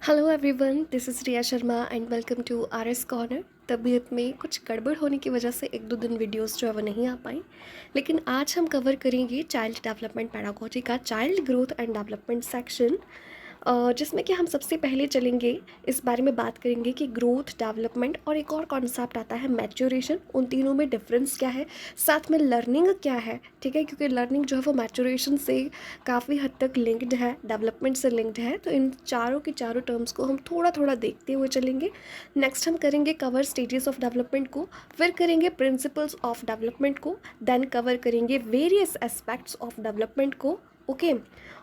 Hello everyone, this is Riya Sharma and welcome to R S corner. तबीयत में कुछ गड़बड़ होने की वजह से एक दो दिन वीडियोस जो है वो नहीं आ पाई, लेकिन आज हम कवर करेंगे चाइल्ड डेवलपमेंट पैडागोजी का child growth and development section, जिसमें कि हम सबसे पहले चलेंगे, इस बारे में बात करेंगे कि ग्रोथ, डेवलपमेंट और एक और कॉन्सेप्ट आता है मैच्योरेशन। उन तीनों में डिफरेंस क्या है, साथ में लर्निंग क्या है, ठीक है, क्योंकि लर्निंग जो है वो मैच्योरेशन से काफ़ी हद तक लिंक्ड है, डेवलपमेंट से लिंक्ड है। तो इन चारों के चारों टर्म्स को हम थोड़ा थोड़ा देखते हुए चलेंगे। नेक्स्ट हम करेंगे कवर स्टेजेस ऑफ डेवलपमेंट को, फिर करेंगे प्रिंसिपल्स ऑफ डेवलपमेंट को, देन कवर करेंगे वेरियस एस्पेक्ट्स ऑफ डेवलपमेंट को। ओके,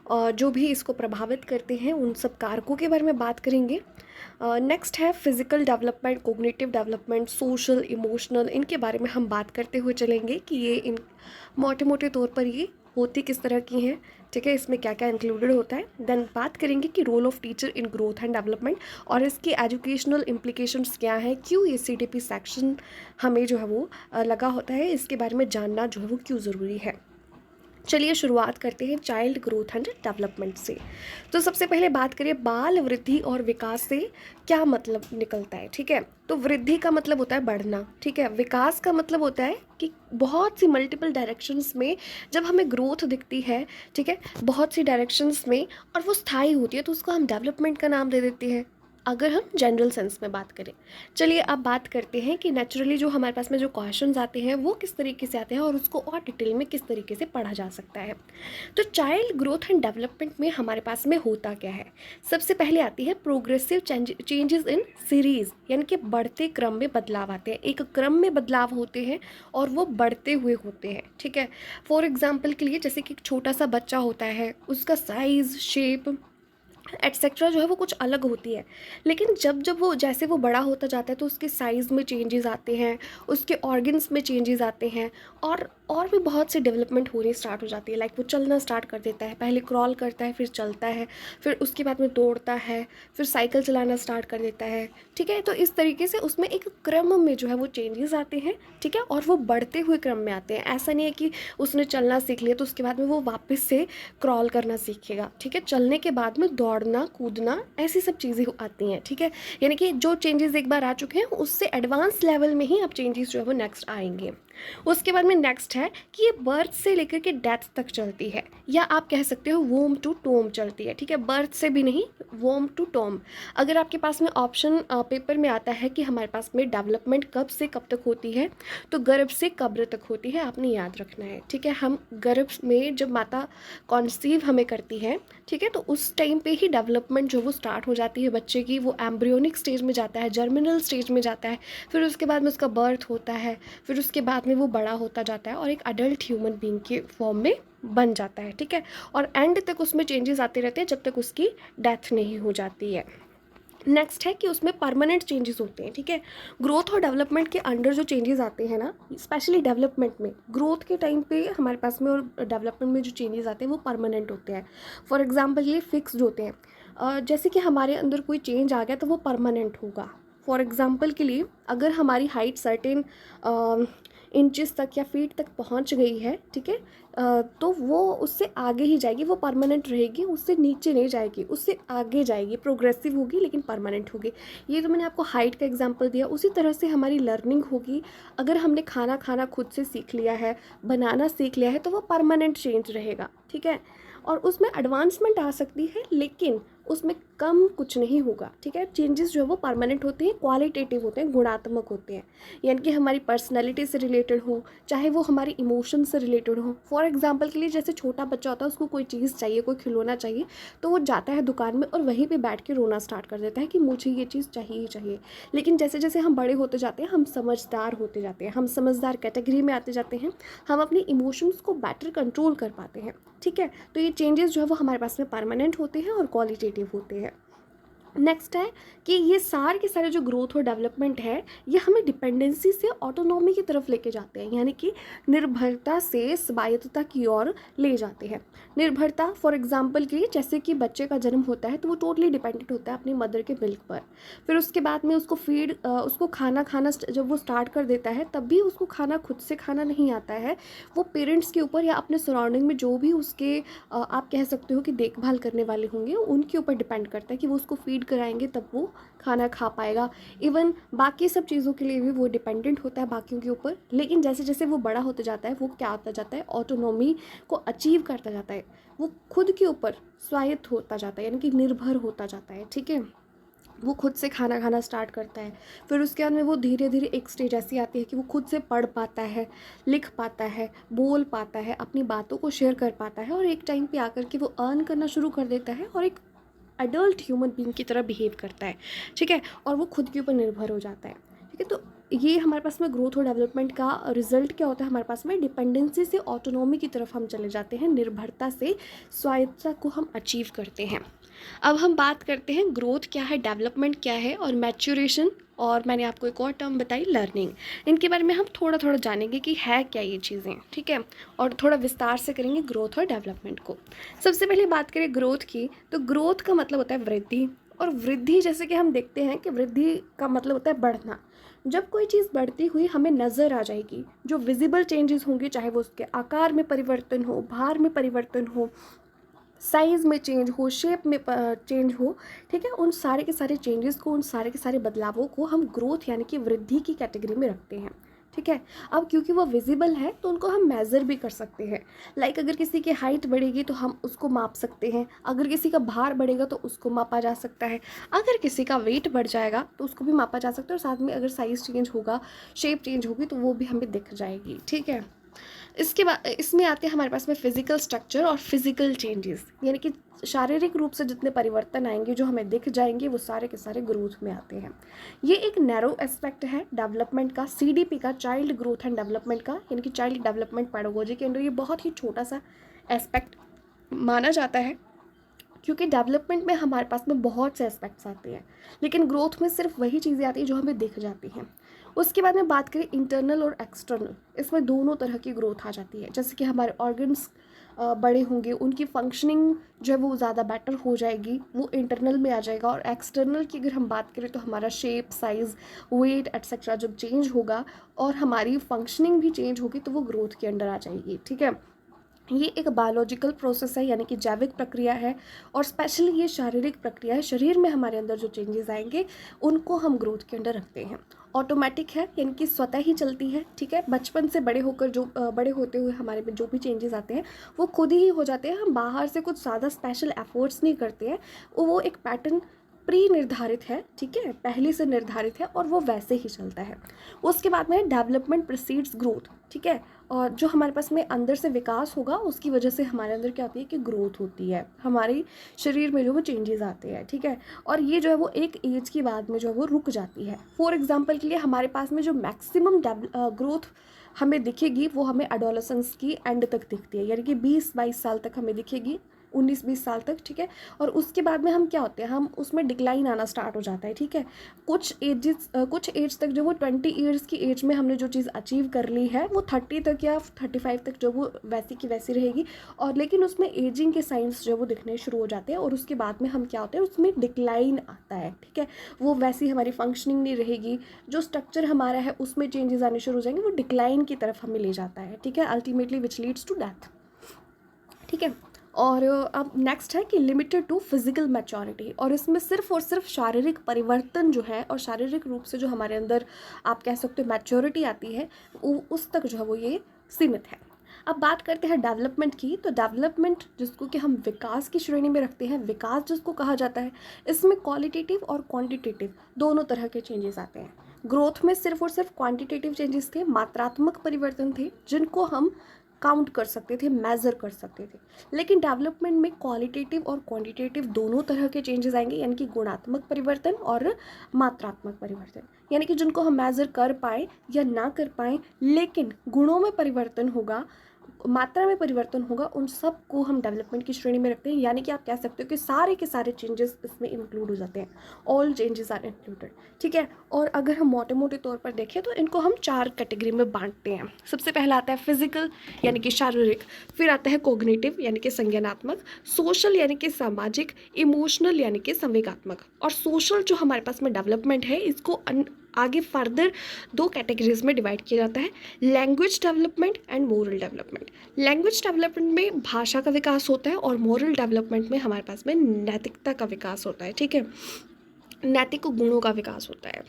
और जो भी इसको प्रभावित करते हैं उन सब कारकों के बारे में बात करेंगे। नेक्स्ट है physical development, cognitive development, social, emotional, इनके बारे में हम बात करते हुए चलेंगे कि ये इन मोटे मोटे तौर पर ये होती किस तरह की हैं, ठीक है, इसमें क्या क्या इंक्लूडेड होता है। देन बात करेंगे कि role of teacher in growth and development और इसकी एजुकेशनल इम्प्लीकेशंस क्या हैं, क्यों ये CDP सेक्शन हमें जो है वो लगा होता है, इसके बारे में जानना जो है वो क्यों ज़रूरी है। चलिए शुरुआत करते हैं चाइल्ड ग्रोथ एंड डेवलपमेंट से। तो सबसे पहले बात करिए बाल वृद्धि और विकास से क्या मतलब निकलता है। ठीक है, तो वृद्धि का मतलब होता है बढ़ना, ठीक है, विकास का मतलब होता है कि बहुत सी मल्टीपल डायरेक्शंस में जब हमें ग्रोथ दिखती है, ठीक है, बहुत सी डायरेक्शंस में, और वो स्थायी होती है, तो उसको हम डेवलपमेंट का नाम दे देते हैं, अगर हम जनरल सेंस में बात करें। चलिए अब बात करते हैं कि नेचुरली जो हमारे पास में जो क्वेश्चंस आते हैं वो किस तरीके से आते हैं और उसको और डिटेल में किस तरीके से पढ़ा जा सकता है। तो चाइल्ड ग्रोथ एंड डेवलपमेंट में हमारे पास में होता क्या है। सबसे पहले आती है प्रोग्रेसिव चेंजेस इन सीरीज, यानी कि बढ़ते क्रम में बदलाव आते हैं, एक क्रम में बदलाव होते हैं और वो बढ़ते हुए होते हैं। ठीक है, फॉर एग्जाम्पल के लिए जैसे कि एक छोटा सा बच्चा होता है, उसका साइज, शेप एट्सेट्रा जो है वो कुछ अलग होती है, लेकिन जब जब वो जैसे वो बड़ा होता जाता है तो उसके साइज़ में चेंजेस आते हैं, उसके ऑर्गन्स में चेंजेस आते हैं, और भी बहुत सी डेवलपमेंट होनी स्टार्ट हो जाती है। लाइक वो चलना स्टार्ट कर देता है, पहले क्रॉल करता है, फिर चलता है, फिर उसके बाद में दौड़ता है, फिर साइकिल चलाना स्टार्ट कर देता है। ठीक है, तो इस तरीके से उसमें एक क्रम में जो है वो चेंजेस आते हैं, ठीक है, और वो बढ़ते हुए क्रम में आते हैं। ऐसा नहीं है कि उसने चलना सीख लिया तो उसके बाद में वो वापस से क्रॉल करना सीखेगा। ठीक है, चलने के बाद में दौड़ना, कूदना, ऐसी सब चीज़ें आती हैं। ठीक है, यानी कि जो चेंजेस एक बार आ चुके हैं उससे एडवांस लेवल में ही अब चेंजेस जो है वो नेक्स्ट आएंगे। उसके बाद में नेक्स्ट है कि ये बर्थ से लेकर के डेथ तक चलती है, या आप कह सकते हो वोम टू टोम चलती है। ठीक है, बर्थ से भी नहीं, वोम टू टोम। अगर आपके पास में ऑप्शन पेपर में आता है कि हमारे पास में डेवलपमेंट कब से कब तक होती है, तो गर्भ से कब्र तक होती है, आपने याद रखना है। ठीक है, हम गर्भ में जब माता कॉन्सीव हमें करती है, ठीक है, तो उस टाइम पे ही डेवलपमेंट जो वो स्टार्ट हो जाती है बच्चे की, वो एम्ब्रियोनिक स्टेज में जाता है, जर्मिनल स्टेज में जाता है, फिर उसके बाद में उसका बर्थ होता है, फिर उसके बाद में वो बड़ा होता जाता है और एक अडल्ट ह्यूमन बीइंग के फॉर्म में बन जाता है। ठीक है, और एंड तक उसमें चेंजेस आते रहते हैं जब तक उसकी डेथ नहीं हो जाती है। नेक्स्ट है कि उसमें परमानेंट चेंजेस होते हैं। ठीक है, ग्रोथ और डेवलपमेंट के अंडर जो चेंजेस आते हैं ना, स्पेशली डेवलपमेंट में, ग्रोथ के टाइम पे हमारे पास में और डेवलपमेंट में जो चेंजेस आते हैं वो परमानेंट होते हैं। फॉर एग्जांपल ये फिक्स्ड होते हैं, जैसे कि हमारे अंदर कोई चेंज आ गया तो वो परमानेंट होगा। फॉर एग्जांपल के लिए अगर हमारी हाइट सर्टेन इंचेस तक या फीट तक पहुंच गई है, ठीक है, तो वो उससे आगे ही जाएगी, वो परमानेंट रहेगी, उससे नीचे नहीं जाएगी, उससे आगे जाएगी, प्रोग्रेसिव होगी लेकिन परमानेंट होगी। ये तो मैंने आपको हाइट का एग्जांपल दिया। उसी तरह से हमारी लर्निंग होगी। अगर हमने खाना खाना खुद से सीख लिया है, बनाना सीख लिया है, तो वो परमानेंट चेंज रहेगा। ठीक है, और उसमें एडवांसमेंट आ सकती है लेकिन उसमें कम कुछ नहीं होगा। ठीक है, चेंजेस जो है वो परमानेंट होते हैं, क्वालिटेटिव होते हैं, गुणात्मक होते हैं, यानी कि हमारी पर्सनैलिटी से रिलेटेड हो, चाहे वो हमारी इमोशन से रिलेटेड हो। फॉर एग्जांपल के लिए जैसे छोटा बच्चा होता है, उसको कोई चीज़ चाहिए, कोई खिलौना चाहिए, तो वो जाता है दुकान में और वहीं पे बैठ के रोना स्टार्ट कर देता है कि मुझे ये चीज़ चाहिए ही चाहिए। लेकिन जैसे जैसे हम बड़े होते जाते हैं, हम समझदार होते जाते हैं, हम समझदार कैटेगरी में आते जाते हैं, हम अपनी इमोशंस को बेटर कंट्रोल कर पाते हैं। ठीक है, तो ये चेंजेस जो है वो हमारे पास में परमानेंट होते हैं और क्वालिटेटिव होते हैं। नेक्स्ट है कि ये सारे के सारे जो ग्रोथ और डेवलपमेंट है, ये हमें डिपेंडेंसी से ऑटोनॉमी की तरफ लेके जाते हैं, यानी कि निर्भरता से स्वायत्तता की ओर ले जाते हैं। निर्भरता फॉर एग्जांपल के लिए जैसे कि बच्चे का जन्म होता है तो वो टोटली डिपेंडेंट होता है अपनी मदर के मिल्क पर। फिर उसके बाद में उसको खाना खाना जब वो स्टार्ट कर देता है, तब भी उसको खाना खुद से खाना नहीं आता है, वो पेरेंट्स के ऊपर या अपने सराउंडिंग में जो भी उसके आप कह सकते हो कि देखभाल करने वाले होंगे, उनके ऊपर डिपेंड करता है कि वो उसको फीड फीड कराएंगे तब वो खाना खा पाएगा। इवन बाकी सब चीज़ों के लिए भी वो डिपेंडेंट होता है बाकियों के ऊपर, लेकिन जैसे जैसे वो बड़ा होता जाता है वो क्या होता जाता है, ऑटोनॉमी को अचीव करता जाता है, वो खुद के ऊपर स्वायत्त होता जाता है, यानी कि निर्भर होता जाता है। ठीक है, वो खुद से खाना खाना स्टार्ट करता है। फिर उसके बाद में वो धीरे धीरे एक स्टेज ऐसी आती है कि वो खुद से पढ़ पाता है, लिख पाता है, बोल पाता है, अपनी बातों को शेयर कर पाता है, और एक टाइम पे आकर के वो अर्न करना शुरू कर देता है और एक अडल्ट ह्यूमन बीइंग की तरह बिहेव करता है। ठीक है, और वो खुद के ऊपर निर्भर हो जाता है। ठीक है, तो ये हमारे पास में ग्रोथ और डेवलपमेंट का रिजल्ट क्या होता है, हमारे पास में डिपेंडेंसी से ऑटोनॉमी की तरफ हम चले जाते हैं, निर्भरता से स्वायत्तता को हम अचीव करते हैं। अब हम बात करते हैं ग्रोथ क्या है, डेवलपमेंट क्या है और मैच्योरेशन, और मैंने आपको एक और टर्म बताई लर्निंग। इनके बारे में हम थोड़ा थोड़ा जानेंगे कि है क्या ये चीज़ें। ठीक है, और थोड़ा विस्तार से करेंगे ग्रोथ और डेवलपमेंट को। सबसे पहले बात करें ग्रोथ की, तो ग्रोथ का मतलब होता है वृद्धि, और वृद्धि जैसे कि हम देखते हैं कि वृद्धि का मतलब होता है बढ़ना। जब कोई चीज़ बढ़ती हुई हमें नज़र आ जाएगी, जो विजिबल चेंजेस होंगे, चाहे वो उसके आकार में परिवर्तन हो, भार में परिवर्तन हो, साइज़ में चेंज हो, शेप में चेंज हो, ठीक है, उन सारे के सारे चेंजेस को, उन सारे के सारे बदलावों को हम ग्रोथ यानी कि वृद्धि की कैटेगरी में रखते हैं। ठीक है, अब क्योंकि वो विजिबल है तो उनको हम मेज़र भी कर सकते हैं। लाइक अगर किसी की हाइट बढ़ेगी तो हम उसको माप सकते हैं, अगर किसी का भार बढ़ेगा तो उसको मापा जा सकता है, अगर किसी का वेट बढ़ जाएगा तो उसको भी मापा जा सकता है, और साथ में अगर साइज़ चेंज होगा, शेप चेंज होगी तो वो भी हमें दिख जाएगी। ठीक है, इसके बाद इसमें आते हैं हमारे पास में फिजिकल स्ट्रक्चर और फिजिकल चेंजेस, यानी कि शारीरिक रूप से जितने परिवर्तन आएंगे जो हमें दिख जाएंगे वो सारे के सारे ग्रोथ में आते हैं। ये एक नैरो एस्पेक्ट है डेवलपमेंट का, सीडीपी का, चाइल्ड ग्रोथ एंड डेवलपमेंट का, यानी कि चाइल्ड डेवलपमेंट पेडागोजी के अंदर ये बहुत ही छोटा सा एस्पेक्ट माना जाता है, क्योंकि डेवलपमेंट में हमारे पास में बहुत से एस्पेक्ट्स आते हैं, लेकिन ग्रोथ में सिर्फ वही चीज़ें आती हैं जो हमें दिख जाती हैं। उसके बाद में बात करें इंटरनल और एक्सटर्नल, इसमें दोनों तरह की ग्रोथ आ जाती है। जैसे कि हमारे ऑर्गन्स बड़े होंगे, उनकी फंक्शनिंग जो है वो ज़्यादा बेटर हो जाएगी, वो इंटरनल में आ जाएगा। और एक्सटर्नल की अगर हम बात करें तो हमारा शेप, साइज़, वेट एट्सेट्रा जब चेंज होगा और हमारी फंक्शनिंग भी चेंज होगी तो वो ग्रोथ के अंडर आ जाएगी। ठीक है, ये एक बायोलॉजिकल प्रोसेस है, यानी कि जैविक प्रक्रिया है, और स्पेशली ये शारीरिक प्रक्रिया है। शरीर में हमारे अंदर जो चेंजेस आएंगे उनको हम ग्रोथ के अंदर रखते हैं। ऑटोमेटिक है, यानी कि स्वतः ही चलती है। ठीक है, बचपन से बड़े होकर जो बड़े होते हुए हमारे में जो भी चेंजेस आते हैं वो खुद ही हो जाते हैं, हम बाहर से कुछ ज़्यादा स्पेशल एफर्ट्स नहीं करते हैं। वो एक पैटर्न प्री निर्धारित है, ठीक है, पहले से निर्धारित है और वो वैसे ही चलता है। उसके बाद में डेवलपमेंट प्रीसीड्स ग्रोथ। ठीक है, और जो हमारे पास में अंदर से विकास होगा उसकी वजह से हमारे अंदर क्या होती है कि ग्रोथ होती है, हमारे शरीर में जो वो चेंजेस आते हैं। ठीक है, और ये जो है वो एक एज के बाद में जो है वो रुक जाती है। फॉर एग्जांपल के लिए हमारे पास में जो मैक्सिमम ग्रोथ हमें दिखेगी वो हमें एडोलेसेंस की एंड तक दिखती है, यानी कि 20-22 साल तक हमें दिखेगी, 19-20 साल तक। ठीक है, और उसके बाद में हम क्या होते हैं, हम उसमें डिक्लाइन आना स्टार्ट हो जाता है। ठीक है, कुछ एज तक जो वो 20 ईयर्स की एज में हमने जो चीज़ अचीव कर ली है वो 30 तक या 35 तक जो वो वैसी की वैसी रहेगी, और लेकिन उसमें एजिंग के साइंस जो वो दिखने शुरू हो जाते हैं, और उसके बाद में हम क्या होते हैं उसमें डिक्लाइन आता है। ठीक है, वो वैसी हमारी फंक्शनिंग नहीं रहेगी, जो स्ट्रक्चर हमारा है उसमें चेंजेस आने शुरू हो जाएंगे, वो डिक्लाइन की तरफ हमें ले जाता है। ठीक है, ultimately which leads to death. ठीक है, और अब नेक्स्ट है कि लिमिटेड टू फिजिकल मैच्योरिटी, और इसमें सिर्फ और सिर्फ शारीरिक परिवर्तन जो है और शारीरिक रूप से जो हमारे अंदर आप कह सकते हो मैच्योरिटी आती है उस तक जो है वो ये सीमित है। अब बात करते हैं डेवलपमेंट की, तो डेवलपमेंट जिसको कि हम विकास की श्रेणी में रखते हैं, विकास जिसको कहा जाता है, इसमें क्वालिटेटिव और क्वांटिटेटिव दोनों तरह के चेंजेस आते हैं। ग्रोथ में सिर्फ और सिर्फ क्वांटिटेटिव चेंजेस थे, मात्रात्मक परिवर्तन थे जिनको हम काउंट कर सकते थे, मेज़र कर सकते थे। लेकिन डेवलपमेंट में क्वालिटेटिव और क्वांटिटेटिव दोनों तरह के चेंजेस आएंगे, यानी कि गुणात्मक परिवर्तन और मात्रात्मक परिवर्तन, यानी कि जिनको हम मेज़र कर पाए या ना कर पाए, लेकिन गुणों में परिवर्तन होगा, मात्रा में परिवर्तन होगा, उन सब को हम डेवलपमेंट की श्रेणी में रखते हैं। यानी कि आप कह सकते हो कि सारे के सारे चेंजेस इसमें इंक्लूड हो जाते हैं, ऑल चेंजेस आर इंक्लूडेड। ठीक है, और अगर हम मोटे मोटे तौर पर देखें तो इनको हम 4 कैटेगरी में बांटते हैं। सबसे पहला आता है फिजिकल यानी कि शारीरिक, फिर आता है कोग्निटिव यानी कि संज्ञानात्मक, सोशल यानी कि सामाजिक, इमोशनल यानी कि संवेगात्मक। और सोशल जो हमारे पास में डेवलपमेंट है इसको आगे फर्दर 2 कैटेगरीज में डिवाइड किया जाता है, language development and moral development. Language development में भाषा का विकास होता है और मोरल डेवलपमेंट में हमारे पास में नैतिकता का विकास होता है। ठीक है, नैतिक गुणों का विकास होता है।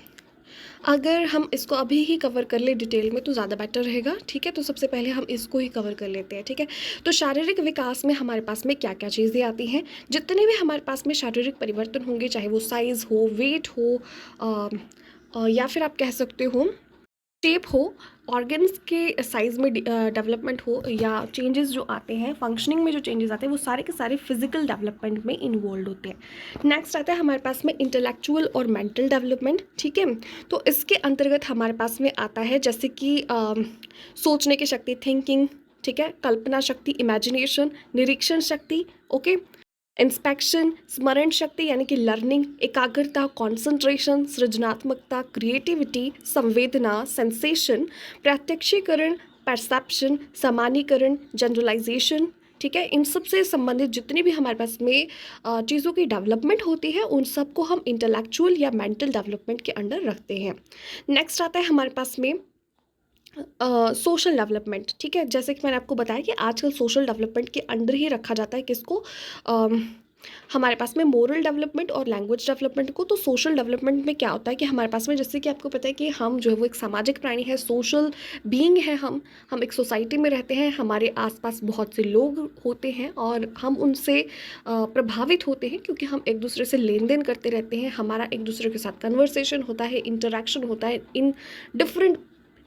अगर हम इसको अभी ही कवर कर ले डिटेल में तो ज़्यादा बेटर रहेगा, ठीक है। तो सबसे पहले हम इसको ही कवर कर लेते हैं, ठीक है। तो शारीरिक विकास में हमारे पास में क्या क्या चीज़ें आती हैं, जितने भी हमारे पास में शारीरिक परिवर्तन होंगे, चाहे वो साइज़ हो, वेट हो, या फिर आप कह सकते हो शेप हो, ऑर्गन्स के साइज़ में डेवलपमेंट हो, या चेंजेस जो आते हैं फंक्शनिंग में, जो चेंजेस आते हैं वो सारे के सारे फिजिकल डेवलपमेंट में इन्वॉल्व होते हैं। नेक्स्ट आता है हमारे पास में इंटेलेक्चुअल और मेंटल डेवलपमेंट, ठीक है। तो इसके अंतर्गत हमारे पास में आता है जैसे कि सोचने की शक्ति, थिंकिंग, ठीक है, कल्पना शक्ति, इमेजिनेशन, निरीक्षण शक्ति, ओके, इंस्पेक्शन, स्मरण शक्ति यानी कि लर्निंग, एकाग्रता, कंसंट्रेशन, सृजनात्मकता, क्रिएटिविटी, संवेदना, सेंसेशन, प्रत्यक्षीकरण, परसेप्शन, सामान्यीकरण, जनरलाइजेशन, ठीक है। इन सब से संबंधित जितनी भी हमारे पास में चीज़ों की डेवलपमेंट होती है उन सबको हम इंटेलेक्चुअल या मेंटल डेवलपमेंट के अंडर रखते हैं। नेक्स्ट आता है हमारे पास में सोशल डेवलपमेंट, ठीक है। जैसे कि मैंने आपको बताया कि आजकल सोशल डेवलपमेंट के अंडर ही रखा जाता है किसको, हमारे पास में मोरल डेवलपमेंट और लैंग्वेज डेवलपमेंट को। तो सोशल डेवलपमेंट में क्या होता है कि हमारे पास में, जैसे कि आपको पता है कि हम जो है वो एक सामाजिक प्राणी है, सोशल बीइंग है, हम एक सोसाइटी में रहते हैं, हमारे आसपास बहुत से लोग होते हैं और हम उनसे प्रभावित होते हैं क्योंकि हम एक दूसरे से लेन देन करते रहते हैं, हमारा एक दूसरे के साथ कन्वर्सेशन होता है, इंटरेक्शन होता है इन डिफरेंट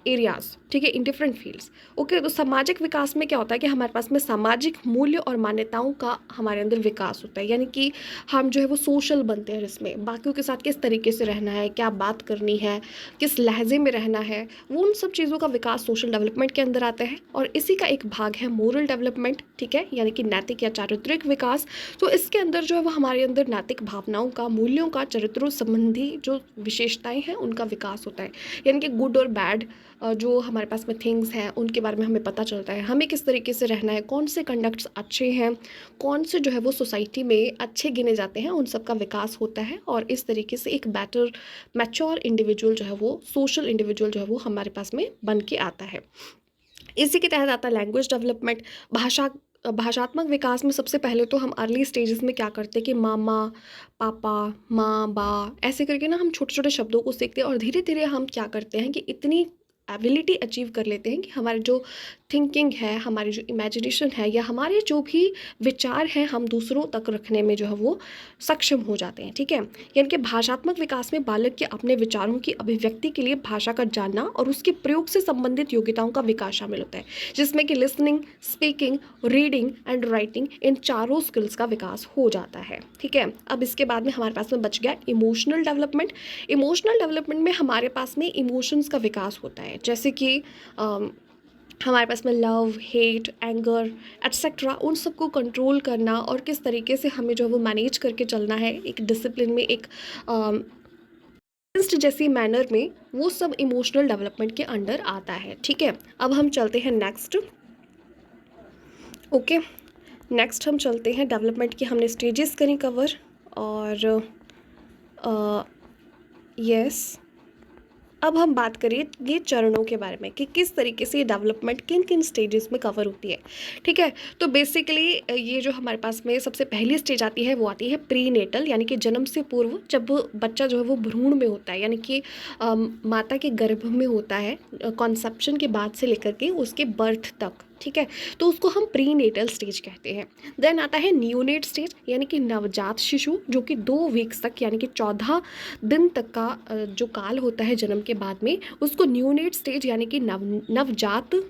एरियाज, ठीक है, इन डिफरेंट फील्ड्स, ओके। तो सामाजिक विकास में क्या होता है कि हमारे पास में सामाजिक मूल्य और मान्यताओं का हमारे अंदर विकास होता है, यानी कि हम जो है वो सोशल बनते हैं, जिसमें बाकियों के साथ किस तरीके से रहना है, क्या बात करनी है, किस लहजे में रहना है, वो उन सब चीज़ों का विकास सोशल डेवलपमेंट के अंदर आता है। और इसी का एक भाग है मोरल डेवलपमेंट, ठीक है, यानी कि नैतिक या चारित्रिक विकास। तो इसके अंदर जो है वो हमारे अंदर नैतिक भावनाओं का, मूल्यों का, चरित्रों संबंधी जो विशेषताएं हैं उनका विकास होता है, यानी कि गुड और बैड जो हमारे पास में थिंग्स हैं उनके बारे में हमें पता चलता है, हमें किस तरीके से रहना है, कौन से कंडक्ट्स अच्छे हैं, कौन से जो है वो सोसाइटी में अच्छे गिने जाते हैं, उन सब का विकास होता है। और इस तरीके से एक बेटर मैच्योर इंडिविजुअल जो है वो, सोशल इंडिविजुअल जो है वो हमारे पास में बन के आता है। इसी के तहत आता है लैंग्वेज डेवलपमेंट, भाषात्मक विकास में। सबसे पहले तो हम अर्ली स्टेजेस में क्या करते हैं कि मामा, पापा, माँ, बा, ऐसे करके ना हम छोटे छोटे शब्दों को सीखते हैं और धीरे धीरे हम क्या करते हैं कि इतनी एबिलिटी अचीव कर लेते हैं कि हमारे जो थिंकिंग है, हमारी जो इमेजिनेशन है, या हमारे जो भी विचार हैं हम दूसरों तक रखने में जो है वो सक्षम हो जाते हैं, ठीक है। यानी कि भाषात्मक विकास में बालक के अपने विचारों की अभिव्यक्ति के लिए भाषा का जानना और उसके प्रयोग से संबंधित योग्यताओं का विकास शामिल होता है, जिसमें कि listening, speaking, reading and writing, इन चारों स्किल्स का विकास हो जाता है, ठीक है। अब इसके बाद में हमारे पास में बच गया इमोशनल डेवलपमेंट। इमोशनल डेवलपमेंट में हमारे पास में इमोशंस का विकास होता है, जैसे कि हमारे पास में लव, हेट, एंगर एट्सेट्रा, उन सबको कंट्रोल करना और किस तरीके से हमें जो है वो मैनेज करके चलना है एक डिसिप्लिन में, एक जैसी मैनर में, वो सब इमोशनल डेवलपमेंट के अंडर आता है, ठीक है। अब हम चलते हैं नेक्स्ट, ओके। नेक्स्ट हम चलते हैं डेवलपमेंट की, हमने स्टेजेस करी कवर, और यस अब हम बात करेंगे चरणों के बारे में कि किस तरीके से ये डेवलपमेंट किन किन स्टेजेस में कवर होती है, ठीक है। तो बेसिकली ये जो हमारे पास में सबसे पहली स्टेज आती है वो आती है प्री नेटल, यानी कि जन्म से पूर्व, जब बच्चा जो है वो भ्रूण में होता है, यानी कि माता के गर्भ में होता है, कॉन्सेप्शन के बाद से लेकर के उसके बर्थ तक, ठीक है। तो उसको हम प्री नेटल स्टेज कहते हैं। देन आता है नियोनेट स्टेज, यानी कि नवजात शिशु, जो कि 2 वीक्स तक यानी कि 14 दिन तक का जो काल होता है जन्म के बाद में, उसको नियोनेट स्टेज यानी कि नवजात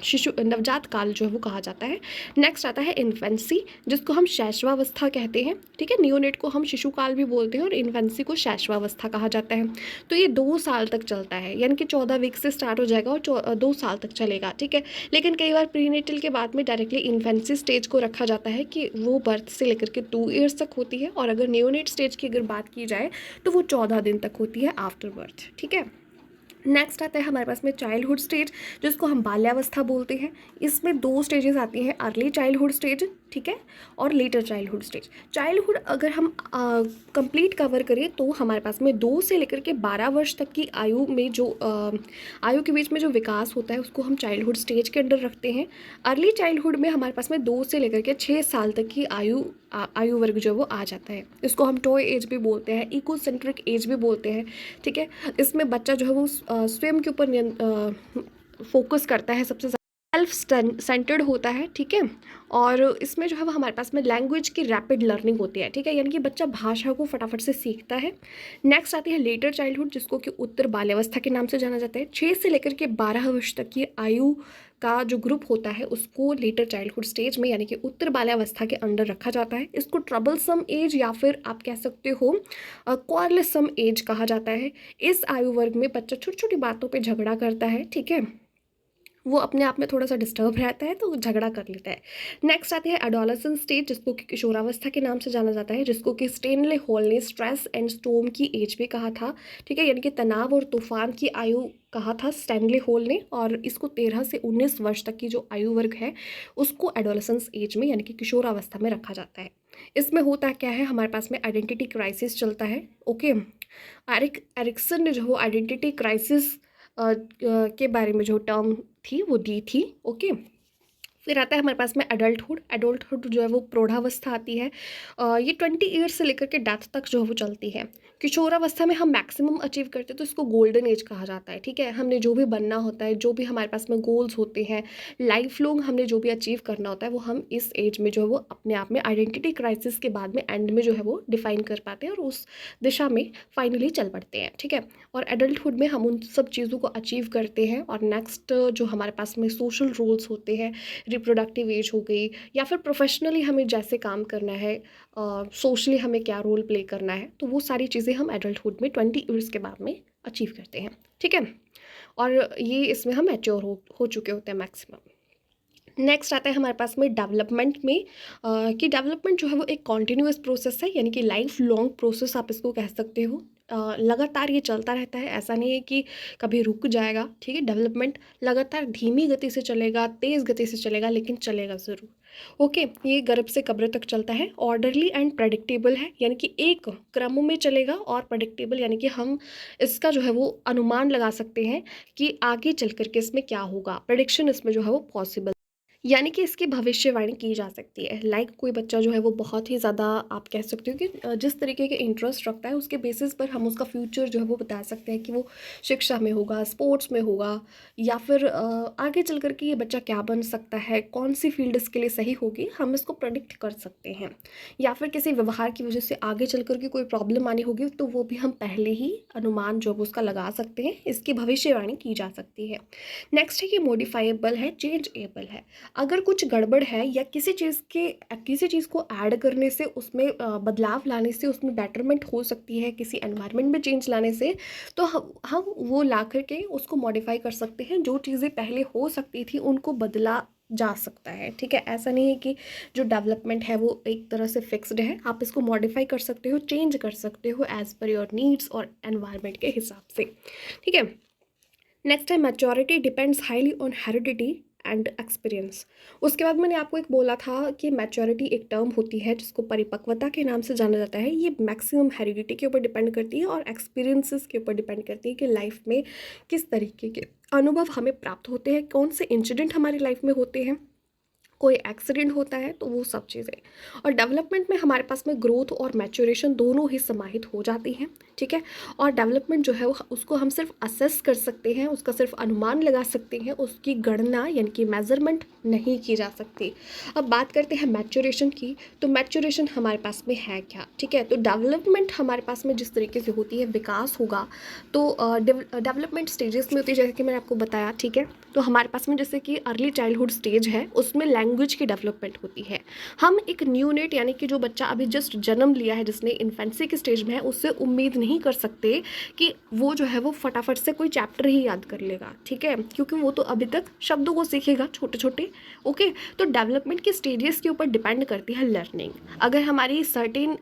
शिशु, नवजात काल जो है वो कहा जाता है। नेक्स्ट आता है इन्फेंसी, जिसको हम शैशवावस्था कहते हैं, ठीक है। नियोनेट को हम शिशु काल भी बोलते हैं और इन्फेंसी को शैशवावस्था कहा जाता है। तो ये 2 साल तक चलता है, यानी कि 14 वीक से स्टार्ट हो जाएगा और 2 साल तक चलेगा, ठीक है। लेकिन कई बार प्रीनेटल के बाद में डायरेक्टली इन्फेंसी स्टेज को रखा जाता है कि वो बर्थ से लेकर के 2 ईयर्स तक होती है, और अगर नियोनेट स्टेज की अगर बात की जाए तो वो 14 दिन तक होती है आफ्टर बर्थ, ठीक है। नेक्स्ट आता है हमारे पास में चाइल्डहुड स्टेज, जिसको हम बाल्यावस्था बोलते हैं। इसमें 2 स्टेजेस आती हैं, अर्ली चाइल्डहुड स्टेज ठीक है, और लेटर चाइल्डहुड स्टेज। चाइल्डहुड अगर हम कंप्लीट कवर करें तो हमारे पास में 2 से लेकर के 12 वर्ष तक की आयु में जो आयु के बीच में जो विकास होता है उसको हम चाइल्डहुड स्टेज के अंडर रखते हैं। अर्ली चाइल्डहुड में हमारे पास में 2 से लेकर के 6 साल तक की आयु वर्ग जो है वो आ जाता है। इसको हम टॉय एज भी बोलते हैं, इको सेंट्रिक एज भी बोलते हैं, ठीक है। इसमें बच्चा जो है वो स्वयं के ऊपर फोकस करता है, सबसे सेल्फ सेंटर्ड होता है, ठीक है। और इसमें जो है वो हमारे पास में लैंग्वेज की रैपिड लर्निंग होती है, ठीक है, यानी कि बच्चा भाषा को फटाफट से सीखता है। नेक्स्ट आती है लेटर चाइल्डहुड, जिसको कि उत्तर बाल्यावस्था के नाम से जाना जाता है। 6 से लेकर के 12 वर्ष तक की आयु का जो ग्रुप होता है उसको लेटर चाइल्डहुड स्टेज में यानी कि उत्तर बाल्यावस्था के अंडर रखा जाता है। इसको ट्रबलसम एज या फिर आप कह सकते हो क्वारलसम एज कहा जाता है। इस आयु वर्ग में बच्चा छोटी छोटी बातों पे झगड़ा करता है, ठीक है, वो अपने आप में थोड़ा सा डिस्टर्ब रहता है तो झगड़ा कर लेता है। नेक्स्ट आती है एडोलेसेंस स्टेज, जिसको कि किशोरावस्था के नाम से जाना जाता है, जिसको कि स्टेनले हॉल ने स्ट्रेस एंड स्टॉर्म की एज भी कहा था, ठीक है, यानी कि तनाव और तूफान की आयु कहा था स्टैनले हॉल ने। और इसको 13 से 19 वर्ष तक की जो आयु वर्ग है उसको एडोलेसेंस एज में यानी कि किशोरावस्था में रखा जाता है। इसमें होता क्या है, हमारे पास में आइडेंटिटी क्राइसिस चलता है, ओके। एरिक्सन ने जो वो आइडेंटिटी क्राइसिस के बारे में जो टर्म थी वो दी थी, ओके। फिर आता है हमारे पास में एडल्टहुड। एडल्टहुड जो है वो प्रौढ़ावस्था आती है। ये 20 ईयर्स से लेकर के डेथ तक जो है वो चलती है। किशोरावस्था में हम मैक्सिमम अचीव करते हैं तो इसको गोल्डन एज कहा जाता है, ठीक है। हमने जो भी बनना होता है, जो भी हमारे पास में गोल्स होते हैं, लाइफ लॉन्ग हमने जो भी अचीव करना होता है वो हम इस एज में जो है वो अपने आप में आइडेंटिटी क्राइसिस के बाद में एंड में जो है वो डिफाइन कर पाते हैं और उस दिशा में फाइनली चल पड़ते हैं, ठीक है। और एडल्टहुड में हम उन सब चीज़ों को अचीव करते हैं। और नेक्स्ट जो हमारे पास में सोशल रोल्स होते हैं, रिप्रोडक्टिव एज हो गई, या फिर प्रोफेशनली हमें जैसे काम करना है, सोशली हमें क्या रोल प्ले करना है, तो वो सारी चीज़ें हम एडल्टहुड में 20 ईयर्स के बाद में अचीव करते हैं, ठीक है। और ये इसमें हम मैच्योर हो चुके होते हैं मैक्सिमम। नेक्स्ट आता है हमारे पास में डेवलपमेंट में कि डेवलपमेंट जो है वो एक कॉन्टिन्यूअस प्रोसेस है, यानी कि लाइफ लॉन्ग प्रोसेस आप इसको कह सकते हो। लगातार ये चलता रहता है, ऐसा नहीं है कि कभी रुक जाएगा, ठीक है। डेवलपमेंट लगातार धीमी गति से चलेगा, तेज़ गति से चलेगा, लेकिन चलेगा ज़रूर, ओके। ये गर्भ से कब्र तक चलता है। ऑर्डरली एंड प्रेडिक्टेबल है, यानी कि एक क्रम में चलेगा, और प्रेडिक्टेबल यानी कि हम इसका जो है वो अनुमान लगा सकते हैं कि आगे चल करके इसमें क्या होगा। प्रेडिक्शन इसमें जो है वो पॉसिबल, यानी कि इसकी भविष्यवाणी की जा सकती है। लाइक कोई बच्चा जो है वो बहुत ही ज़्यादा आप कह सकते हो कि जिस तरीके के इंटरेस्ट रखता है उसके बेसिस पर हम उसका फ्यूचर जो है वो बता सकते हैं कि वो शिक्षा में होगा, स्पोर्ट्स में होगा, या फिर आगे चल कर के ये बच्चा क्या बन सकता है, कौन सी फील्ड इसके लिए सही होगी, हम इसको प्रेडिक्ट कर सकते हैं। या फिर किसी व्यवहार की वजह से आगे चल कर के कोई प्रॉब्लम आनी होगी तो वो भी हम पहले ही अनुमान जो है उसका लगा सकते हैं, इसकी भविष्यवाणी की जा सकती है। नेक्स्ट है कि मॉडिफाइबल है, चेंजेबल है। अगर कुछ गड़बड़ है या किसी चीज़ को ऐड करने से, उसमें बदलाव लाने से उसमें बेटरमेंट हो सकती है, किसी एनवायरनमेंट में चेंज लाने से, तो हम वो ला करके उसको मॉडिफाई कर सकते हैं। जो चीज़ें पहले हो सकती थी उनको बदला जा सकता है, ठीक है। ऐसा नहीं है कि जो डेवलपमेंट है वो एक तरह से फिक्स्ड है, आप इसको मॉडिफाई कर सकते हो, चेंज कर सकते हो एज पर योर नीड्स और एनवायरनमेंट के हिसाब से, ठीक है। नेक्स्ट है maturity depends highly on heredity and experience. उसके बाद मैंने आपको एक बोला था कि मैच्योरिटी एक टर्म होती है जिसको परिपक्वता के नाम से जाना जाता है। ये मैक्सिमम हेरिडिटी के ऊपर डिपेंड करती है और एक्सपीरियंसेस के ऊपर डिपेंड करती है कि लाइफ में किस तरीके के अनुभव हमें प्राप्त होते हैं, कौन से इंसिडेंट हमारी लाइफ में होते हैं, कोई एक्सीडेंट होता है, तो वो सब चीज़ें। और डेवलपमेंट में हमारे पास में ग्रोथ और मैच्योरेशन दोनों ही समाहित हो जाती हैं, ठीक है। और डेवलपमेंट जो है वो उसको हम सिर्फ असेस कर सकते हैं, उसका सिर्फ अनुमान लगा सकते हैं, उसकी गणना यानी कि मेजरमेंट नहीं की जा सकती। अब बात करते हैं मैच्योरेशन की, तो मैच्योरेशन हमारे पास में है क्या, ठीक है। तो डेवलपमेंट हमारे पास में जिस तरीके से होती है, विकास होगा तो डेवलपमेंट स्टेजेस में होती है, जैसे कि मैंने आपको बताया, ठीक है। तो हमारे पास में जैसे कि अर्ली चाइल्डहुड स्टेज है, उसमें लैंग्वेज की डेवलपमेंट होती है। हम एक न्यूनेट यानी कि जो बच्चा अभी जस्ट जन्म लिया है, जिसने इन्फेंसी के स्टेज में है, उससे उम्मीद नहीं कर सकते कि वो जो है वो फटाफट से कोई चैप्टर ही याद कर लेगा, ठीक है, क्योंकि वो तो अभी तक शब्दों को सीखेगा छोटे छोटे, ओके। तो डेवलपमेंट के स्टेजेस के ऊपर डिपेंड करती है लर्निंग। अगर हमारी सर्टेन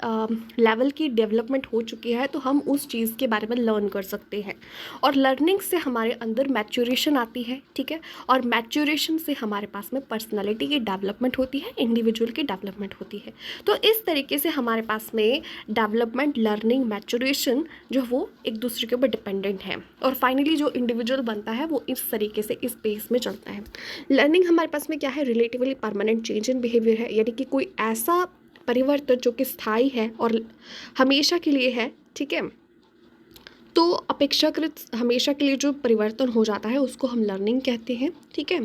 लेवल की डेवलपमेंट हो चुकी है तो हम उस चीज़ के बारे में लर्न कर सकते हैं, और लर्निंग से हमारे अंदर मैच्योरेशन आती है, ठीक है। और मैच्योरेशन से हमारे पास में पर्सनालिटी की की डेवलपमेंट होती है, इंडिविजुअल की डेवलपमेंट होती है। तो इस तरीके से हमारे पास में डेवलपमेंट, लर्निंग, मैच्योरेशन जो वो एक दूसरे के ऊपर डिपेंडेंट है, और फाइनली जो इंडिविजुअल बनता है वो इस तरीके से इस पेस में चलता है। लर्निंग हमारे पास में क्या है, relatively permanent change in behaviour है, यानी कि कोई ऐसा परिवर्तन जो कि स्थायी है और हमेशा के लिए है, ठीक है। तो अपेक्षाकृत हमेशा के लिए जो परिवर्तन हो जाता है उसको हम लर्निंग कहते हैं, ठीक है।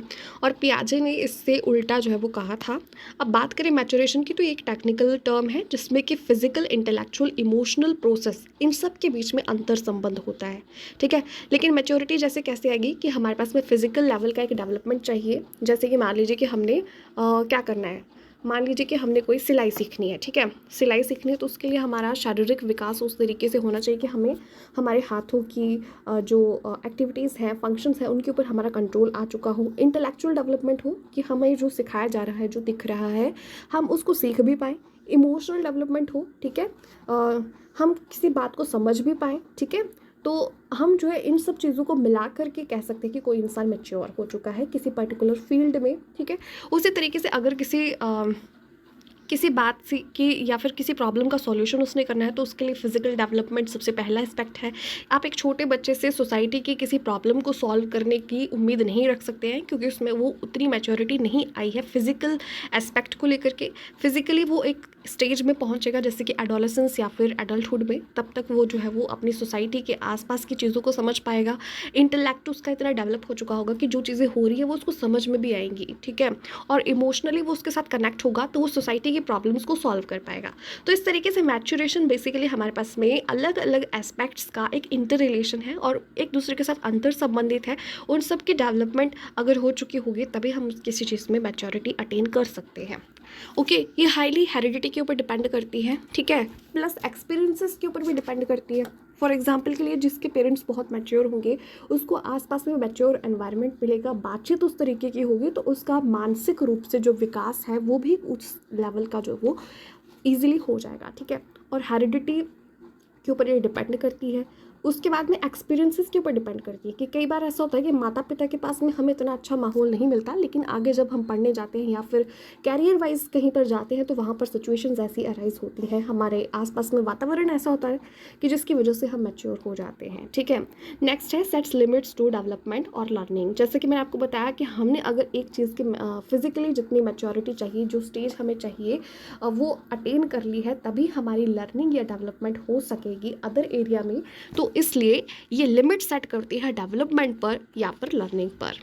और पियाजे ने इससे उल्टा जो है वो कहा था। अब बात करें मैच्योरेशन की, तो ये एक टेक्निकल टर्म है जिसमें कि फिजिकल, इंटेलेक्चुअल, इमोशनल प्रोसेस, इन सब के बीच में अंतर संबंध होता है, ठीक है। लेकिन मैच्योरिटी जैसे कैसे आएगी कि हमारे पास में फिजिकल लेवल का एक डेवलपमेंट चाहिए। जैसे कि मान लीजिए कि हमने क्या करना है, मान लीजिए कि हमने कोई सिलाई सीखनी है, ठीक है। सिलाई सीखनी है तो उसके लिए हमारा शारीरिक विकास उस तरीके से होना चाहिए कि हमें हमारे हाथों की जो एक्टिविटीज़ हैं, फंक्शंस हैं, उनके ऊपर हमारा कंट्रोल आ चुका हो। इंटेलेक्चुअल डेवलपमेंट हो कि हमें जो सिखाया जा रहा है, जो दिख रहा है, हम उसको सीख भी पाएँ। इमोशनल डेवलपमेंट हो, ठीक है, हम किसी बात को समझ भी पाएँ, ठीक है। तो हम जो है इन सब चीज़ों को मिला करके कह सकते हैं कि कोई इंसान मैच्योर हो चुका है किसी पर्टिकुलर फील्ड में, ठीक है। उसी तरीके से अगर किसी बात से की या फिर किसी प्रॉब्लम का सॉल्यूशन उसने करना है तो उसके लिए फिजिकल डेवलपमेंट सबसे पहला एस्पेक्ट है। आप एक छोटे बच्चे से सोसाइटी की किसी प्रॉब्लम को सॉल्व करने की उम्मीद नहीं रख सकते हैं, क्योंकि उसमें वो उतनी मैच्योरिटी नहीं आई है फिजिकल एस्पेक्ट को लेकर के। फिजिकली वो एक स्टेज में पहुंचेगा जैसे कि एडोलेसेंस या फिर एडल्टहुड में, तब तक वो जो है वो अपनी सोसाइटी के आसपास की चीज़ों को समझ पाएगा। इंटेलेक्ट उसका इतना डेवलप हो चुका होगा कि जो चीज़ें हो रही है वो उसको समझ में भी आएंगी, ठीक है। और इमोशनली वो उसके साथ कनेक्ट होगा तो वो सोसाइटी की प्रॉब्लम्स को सॉल्व कर पाएगा। तो इस तरीके से मैच्योरेशन बेसिकली हमारे पास में अलग अलग एस्पेक्ट्स का एक इंटर रिलेशन है और एक दूसरे के साथ अंतर संबंधित है। उन सब की डेवलपमेंट अगर हो चुकी होगी तभी हम किसी चीज़ में मैच्योरिटी अटेन कर सकते हैं। ओके, ये हाईली हेरिडिटी के ऊपर डिपेंड करती है, ठीक है, प्लस एक्सपीरियंसेस के ऊपर भी डिपेंड करती है। फॉर एग्जाम्पल के लिए जिसके पेरेंट्स बहुत मैच्योर होंगे उसको आसपास में मैच्योर एनवायरनमेंट मिलेगा, बातचीत उस तरीके की होगी तो उसका मानसिक रूप से जो विकास है वो भी उस लेवल का जो वो ईजिली हो जाएगा, ठीक है। और हेरिडिटी के ऊपर ये डिपेंड करती है। उसके बाद में एक्सपीरियंसेस के ऊपर डिपेंड करती है कि कई बार ऐसा होता है कि माता पिता के पास में हमें इतना अच्छा माहौल नहीं मिलता, लेकिन आगे जब हम पढ़ने जाते हैं या फिर कैरियर वाइज कहीं पर जाते हैं तो वहाँ पर सिचुएशंस ऐसी अराइज होती हैं, हमारे आसपास में वातावरण ऐसा होता है कि जिसकी वजह से हम मैच्योर हो जाते हैं, ठीक है। नेक्स्ट है सेट्स लिमिट्स टू डेवलपमेंट और लर्निंग। जैसे कि मैंने आपको बताया कि हमने अगर एक चीज़ की फिजिकली जितनी मैच्योरिटी चाहिए, जो स्टेज हमें चाहिए वो अटेन कर ली है, तभी हमारी लर्निंग या डेवलपमेंट हो सकेगी अदर एरिया में। तो इसलिए ये लिमिट सेट करती है डेवलपमेंट पर या फिर लर्निंग पर,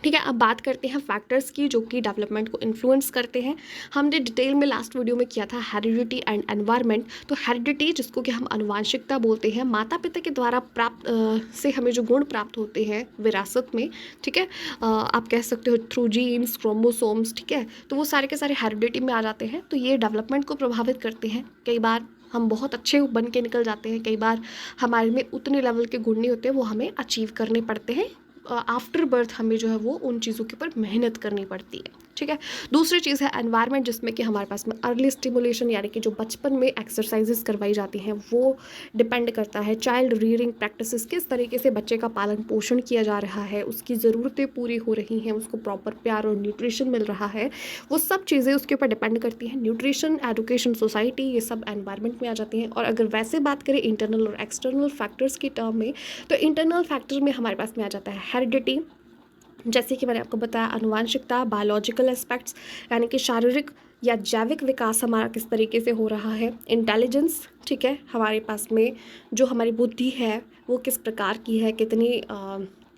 ठीक है। अब बात करते हैं फैक्टर्स की जो कि डेवलपमेंट को इन्फ्लुएंस करते हैं। हमने डिटेल में लास्ट वीडियो में किया था हेरिडिटी एंड एनवायरनमेंट। तो हेरिडिटी जिसको कि हम अनुवांशिकता बोलते हैं, माता पिता के द्वारा प्राप्त से हमें जो गुण प्राप्त होते हैं विरासत में, ठीक है, आप कह सकते हो थ्रू जीन्स, क्रोमोसोम्स, ठीक है। तो वो सारे के सारे हेरिडिटी में आ जाते हैं, तो ये डेवलपमेंट को प्रभावित करते हैं। कई बार हम बहुत अच्छे बन के निकल जाते हैं, कई बार हमारे में उतने लेवल के गुण नहीं होते, वो हमें अचीव करने पड़ते हैं। आफ्टर बर्थ हमें जो है वो उन चीज़ों के ऊपर मेहनत करनी पड़ती है, ठीक है। दूसरी चीज़ है एनवायरनमेंट, जिसमें कि हमारे पास में अर्ली स्टिमुलेशन यानी कि जो बचपन में एक्सरसाइजेस करवाई जाती हैं वो डिपेंड करता है। चाइल्ड रियरिंग प्रैक्टिसेस, किस तरीके से बच्चे का पालन पोषण किया जा रहा है, उसकी ज़रूरतें पूरी हो रही हैं, उसको प्रॉपर प्यार और न्यूट्रिशन मिल रहा है, वो सब चीज़ें उसके ऊपर डिपेंड करती हैं। न्यूट्रिशन, एजुकेशन, सोसाइटी, ये सब एनवायरनमेंट में आ जाती हैं। और अगर वैसे बात करें इंटरनल और एक्सटर्नल फैक्टर्स की टर्म में, तो इंटरनल फैक्टर में हमारे पास में आ जाता है हेरिडिटी, जैसे कि मैंने आपको बताया अनुवांशिकता, बायोलॉजिकल एस्पेक्ट्स यानी कि शारीरिक या जैविक विकास हमारा किस तरीके से हो रहा है, इंटेलिजेंस, ठीक है, हमारे पास में जो हमारी बुद्धि है वो किस प्रकार की है, कितनी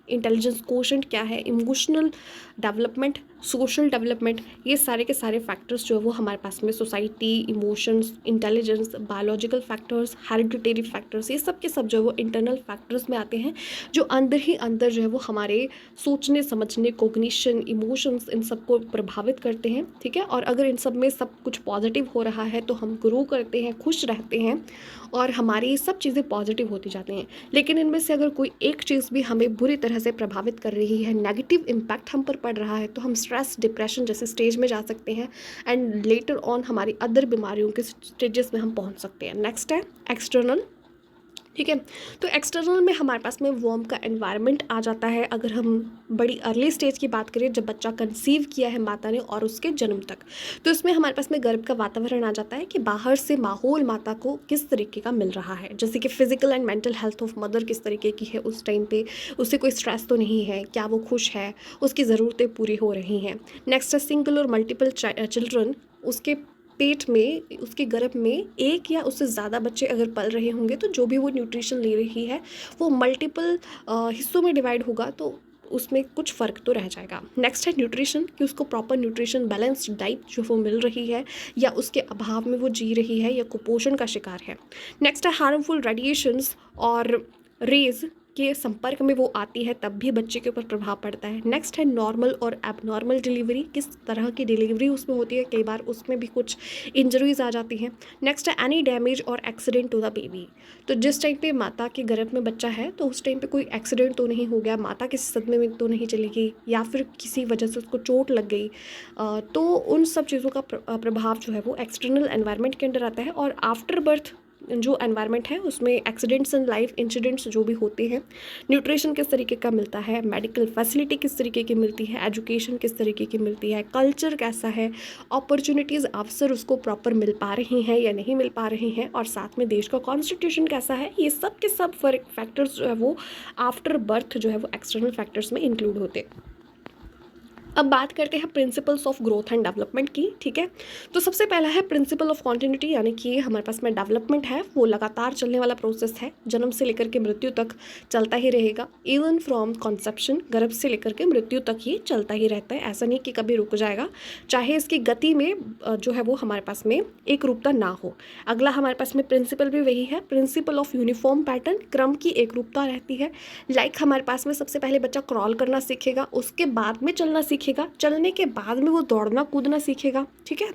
इंटेलिजेंस कोशेंट क्या है, इमोशनल डेवलपमेंट, सोशल डेवलपमेंट, ये सारे के सारे फैक्टर्स जो है वो हमारे पास में society, emotions, intelligence, biological factors, hereditary factors, ये सब के सब जो है वो इंटरनल फैक्टर्स में आते हैं, जो अंदर ही अंदर जो है वो हमारे सोचने समझने, कोग्निशन, इमोशंस, इन सब को प्रभावित करते हैं, ठीक है। और अगर इन सब में सब कुछ पॉजिटिव हो रहा है तो हम ग्रो करते हैं, खुश रहते हैं और हमारी सब चीज़ें पॉजिटिव होती जाती हैं। लेकिन इनमें से अगर कोई एक चीज़ भी हमें बुरी तरह से प्रभावित कर रही है, नेगेटिव इम्पैक्ट हम पर पड़ रहा है, तो हम स्ट्रेस, डिप्रेशन जैसे स्टेज में जा सकते हैं एंड लेटर ऑन हमारी अदर बीमारियों के स्टेजेस में हम पहुंच सकते हैं। नेक्स्ट है एक्सटर्नल, ठीक है। तो एक्सटर्नल में हमारे पास में वॉर्म का एनवायरनमेंट आ जाता है अगर हम बड़ी अर्ली स्टेज की बात करें, जब बच्चा कंसीव किया है माता ने और उसके जन्म तक, तो इसमें हमारे पास में गर्भ का वातावरण आ जाता है कि बाहर से माहौल माता को किस तरीके का मिल रहा है, जैसे कि physical and mental health of mother किस तरीके की है उस टाइम पे, उससे कोई स्ट्रेस तो नहीं है, क्या वो खुश है, उसकी ज़रूरतें पूरी हो रही हैं। नेक्स्ट है सिंगल और मल्टीपल चिल्ड्रन, उसके पेट में, उसके गर्भ में एक या उससे ज़्यादा बच्चे अगर पल रहे होंगे तो जो भी वो न्यूट्रिशन ले रही है वो मल्टीपल हिस्सों में डिवाइड होगा, तो उसमें कुछ फ़र्क तो रह जाएगा। नेक्स्ट है न्यूट्रिशन, कि उसको प्रॉपर न्यूट्रिशन बैलेंस्ड डाइट जो वो मिल रही है या उसके अभाव में वो जी रही है या कुपोषण का शिकार है। नेक्स्ट है हार्मफुल रेडिएशंस और रेज के संपर्क में वो आती है तब भी बच्चे के ऊपर प्रभाव पड़ता है। नेक्स्ट है नॉर्मल और एबनॉर्मल डिलीवरी, किस तरह की डिलीवरी उसमें होती है, कई बार उसमें भी कुछ इंजरीज आ जाती हैं। नेक्स्ट है एनी डैमेज और एक्सीडेंट टू द बेबी, तो जिस टाइम पे माता के गर्भ में बच्चा है तो उस टाइम पे कोई एक्सीडेंट तो नहीं हो गया, माता किसी सदमे में तो नहीं चली गई या फिर किसी वजह से उसको चोट लग गई, तो उन सब चीज़ों का प्रभाव जो है वो एक्सटर्नल एनवायरनमेंट के अंदर आता है। और आफ्टर बर्थ जो एनवायरनमेंट है उसमें एक्सीडेंट्स एंड लाइफ इंसिडेंट्स जो भी होते हैं, न्यूट्रिशन किस तरीके का मिलता है, मेडिकल फैसिलिटी किस तरीके की मिलती है, एजुकेशन किस तरीके की मिलती है, कल्चर कैसा है, अपॉर्चुनिटीज़ अवसर उसको प्रॉपर मिल पा रही हैं या नहीं मिल पा रही हैं, और साथ में देश का कॉन्स्टिट्यूशन कैसा है, ये सब के सब फैक्टर्स जो है वो आफ्टर बर्थ जो है वो एक्सटर्नल फैक्टर्स में इंक्लूड होते हैं। अब बात करते हैं principles of growth and development की। ठीक है, तो सबसे पहला है प्रिंसिपल ऑफ कॉन्टिन्यूटी, यानी कि हमारे पास में डेवलपमेंट है वो लगातार चलने वाला प्रोसेस है, जन्म से लेकर के मृत्यु तक चलता ही रहेगा। इवन फ्रॉम कॉन्सेप्शन, गर्भ से लेकर के मृत्यु तक ये चलता ही रहता है, ऐसा नहीं कि कभी रुक जाएगा, चाहे इसकी गति में जो है वो हमारे पास में एक रूपता ना हो। अगला हमारे पास में प्रिंसिपल भी वही है, प्रिंसिपल ऑफ यूनिफॉर्म पैटर्न, क्रम की एक रूपता रहती है। लाइक हमारे पास में सबसे पहले बच्चा क्रॉल करना सीखेगा, उसके बाद में चलना सीखेगा, चलने के बाद में वो दौड़ना कूदना सीखेगा। ठीक है,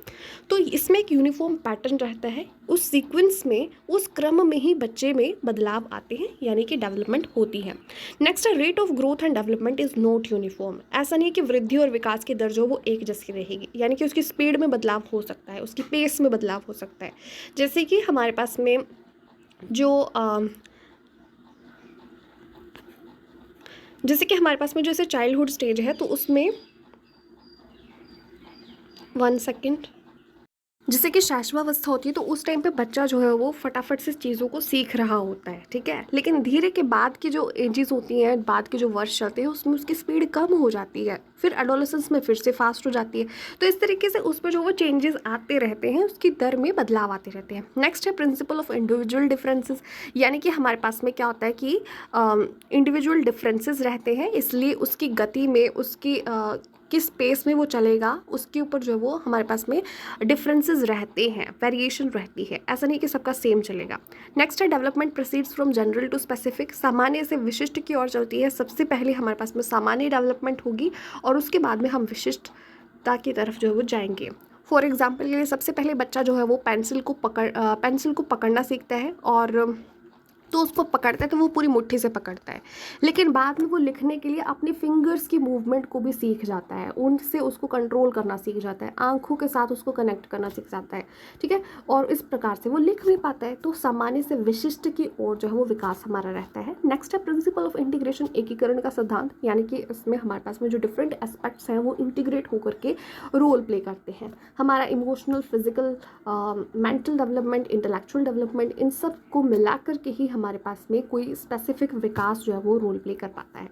तो इसमें एक यूनिफॉर्म पैटर्न रहता है, उस सीक्वेंस में, उस क्रम में ही बच्चे में बदलाव आते हैं, यानी कि डेवलपमेंट होती है। नेक्स्ट है rate of growth and development is not uniform, ऐसा नहीं है कि वृद्धि और विकास की दर जो वो एक जैसी रहेगी, यानी कि उसकी स्पीड में बदलाव हो सकता है, उसकी पेस में बदलाव हो सकता है। जैसे कि हमारे पास में जैसे चाइल्डहुड स्टेज है तो उसमें 1 सेकेंड, जैसे कि शैशवावस्था होती है तो उस टाइम पे बच्चा जो है वो फटाफट से चीज़ों को सीख रहा होता है। ठीक है, लेकिन धीरे के बाद की जो एजेस होती हैं, बाद के जो वर्ष चलते हैं, उसमें उसकी स्पीड कम हो जाती है, फिर एडोलेसेंस में फिर से फास्ट हो जाती है। तो इस तरीके से उस पर जो वो चेंजेस आते रहते हैं, उसकी दर में बदलाव आते रहते हैं। नेक्स्ट है प्रिंसिपल ऑफ इंडिविजुअल डिफरेंसेस, यानी कि हमारे पास में क्या होता है कि इंडिविजुअल डिफरेंसेस रहते हैं, इसलिए उसकी गति में, उसकी किस पेस में वो चलेगा, उसके ऊपर जो है वो हमारे पास में डिफरेंसेस रहते हैं, वेरिएशन रहती है, ऐसा नहीं कि सबका सेम चलेगा। नेक्स्ट है development proceeds from general to specific, सामान्य से विशिष्ट की ओर चलती है। सबसे पहले हमारे पास में सामान्य डेवलपमेंट होगी और उसके बाद में हम विशिष्टता की तरफ जो है वो जाएंगे। फॉर एग्जाम्पल के लिए सबसे पहले बच्चा जो है वो पेंसिल को पकड़ना सीखता है, और तो उसको पकड़ता है तो वो पूरी मुट्ठी से पकड़ता है, लेकिन बाद में वो लिखने के लिए अपनी फिंगर्स की मूवमेंट को भी सीख जाता है, उनसे उसको कंट्रोल करना सीख जाता है, आंखों के साथ उसको कनेक्ट करना सीख जाता है। ठीक है, और इस प्रकार से वो लिख भी पाता है। तो सामान्य से विशिष्ट की ओर जो है वो विकास हमारा रहता है। नेक्स्ट है प्रिंसिपल ऑफ इंटीग्रेशन, एकीकरण का सिद्धांत, यानी कि इसमें हमारे पास में जो डिफरेंट एस्पेक्ट्स हैं वो इंटीग्रेट होकर के रोल प्ले करते हैं। हमारा emotional, physical, mental development, intellectual development, इन सब को मिला करके ही हमारे पास में कोई स्पेसिफिक विकास जो है वो रोल प्ले कर पाता है।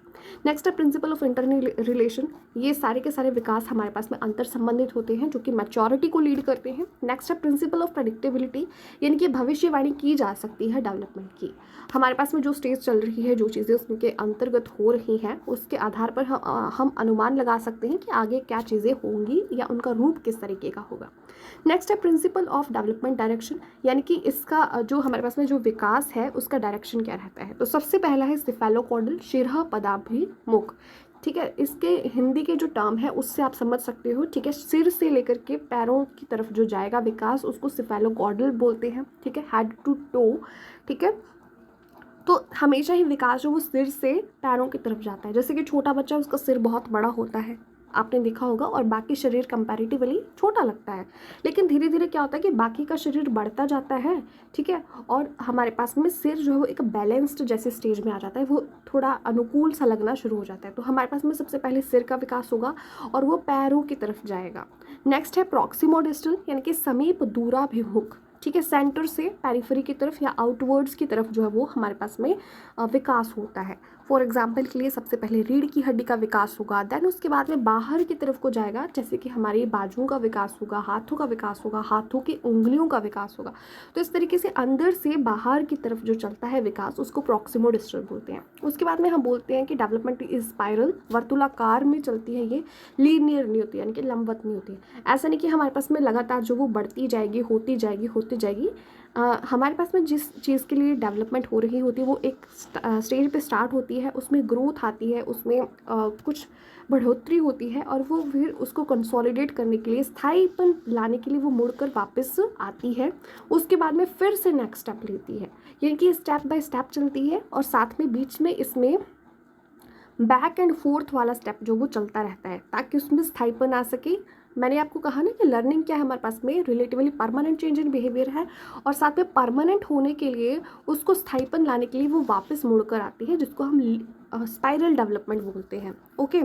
नेक्स्ट है प्रिंसिपल ऑफ इंटरनल रिलेशन, ये सारे के सारे विकास हमारे पास में अंतर संबंधित होते हैं जो कि मैच्योरिटी को लीड करते हैं। नेक्स्ट है प्रिंसिपल ऑफ प्रेडिक्टेबिलिटी, यानी कि भविष्यवाणी की जा सकती है डेवलपमेंट की। हमारे पास में जो स्टेज चल रही है, जो चीज़ें उसके अंतर्गत हो रही हैं, उसके आधार पर हम अनुमान लगा सकते हैं कि आगे क्या चीज़ें होंगी या उनका रूप किस तरीके का होगा। नेक्स्ट है प्रिंसिपल ऑफ डेवलपमेंट डायरेक्शन, यानी कि इसका जो हमारे पास में जो विकास है उसका डायरेक्शन क्या रहता है। तो सबसे पहला है सिफेलोकॉर्डल, शिरः पदाभिमुख। ठीक है, इसके हिंदी के जो टर्म है उससे आप समझ सकते हो। ठीक है, सिर से लेकर के पैरों की तरफ जो जाएगा विकास उसको सिफेलोकॉर्डल बोलते हैं। ठीक है, हेड टू टो। ठीक है, तो हमेशा ही विकास जो वो सिर से पैरों की तरफ जाता है। जैसे कि छोटा बच्चा, उसका सिर बहुत बड़ा होता है, आपने देखा होगा, और बाकी शरीर कंपैरेटिवली छोटा लगता है। लेकिन धीरे धीरे क्या होता है कि बाकी का शरीर बढ़ता जाता है, ठीक है, और हमारे पास में सिर जो है वो एक बैलेंस्ड जैसे स्टेज में आ जाता है, वो थोड़ा अनुकूल सा लगना शुरू हो जाता है। तो हमारे पास में सबसे पहले सिर का विकास होगा और वो पैरों की तरफ जाएगा। नेक्स्ट है प्रॉक्सिमो डिस्टल, यानी कि समीप दूराभिमुख, ठीक है, सेंटर से पेरिफेरी की तरफ या आउटवर्ड्स की तरफ जो है वो हमारे पास में विकास होता है। फॉर एग्जाम्पल के लिए सबसे पहले रीढ़ की हड्डी का विकास होगा, देन उसके बाद में बाहर की तरफ को जाएगा, जैसे कि हमारी बाजुओं का विकास होगा, हाथों का विकास होगा, हाथों की उंगलियों का विकास होगा। तो इस तरीके से अंदर से बाहर की तरफ जो चलता है विकास, उसको प्रॉक्सिमो डिस्टल बोलते हैं। उसके बाद में हम बोलते हैं कि डेवलपमेंट इज स्पाइरल, वर्तुलाकार में चलती है, ये लीनियर नहीं होती, यानी कि लंबवत नहीं होती है। ऐसा नहीं कि हमारे पास में लगातार जो वो बढ़ती जाएगी, होती जाएगी, होती जाएगी। हमारे पास में जिस चीज़ के लिए डेवलपमेंट हो रही होती है वो एक स्टेज पे स्टार्ट होती है, उसमें ग्रोथ आती है, उसमें कुछ बढ़ोतरी होती है, और वो फिर उसको कंसोलिडेट करने के लिए, स्थायीपन लाने के लिए वो मुड़कर वापस आती है। उसके बाद में फिर से नेक्स्ट स्टेप लेती है, यानी कि स्टेप बाय स्टेप चलती है, और साथ में बीच में इसमें बैक एंड फोर्थ वाला स्टेप जो वो चलता रहता है, ताकि उसमें स्थायीपन आ सके। मैंने आपको कहा ना कि लर्निंग क्या है, हमारे पास में relatively permanent change in behaviour है, और साथ में परमानेंट होने के लिए, उसको स्थायीपन लाने के लिए वो वापस मुड़कर आती है, जिसको हम स्पाइरल डेवलपमेंट बोलते हैं। ओके,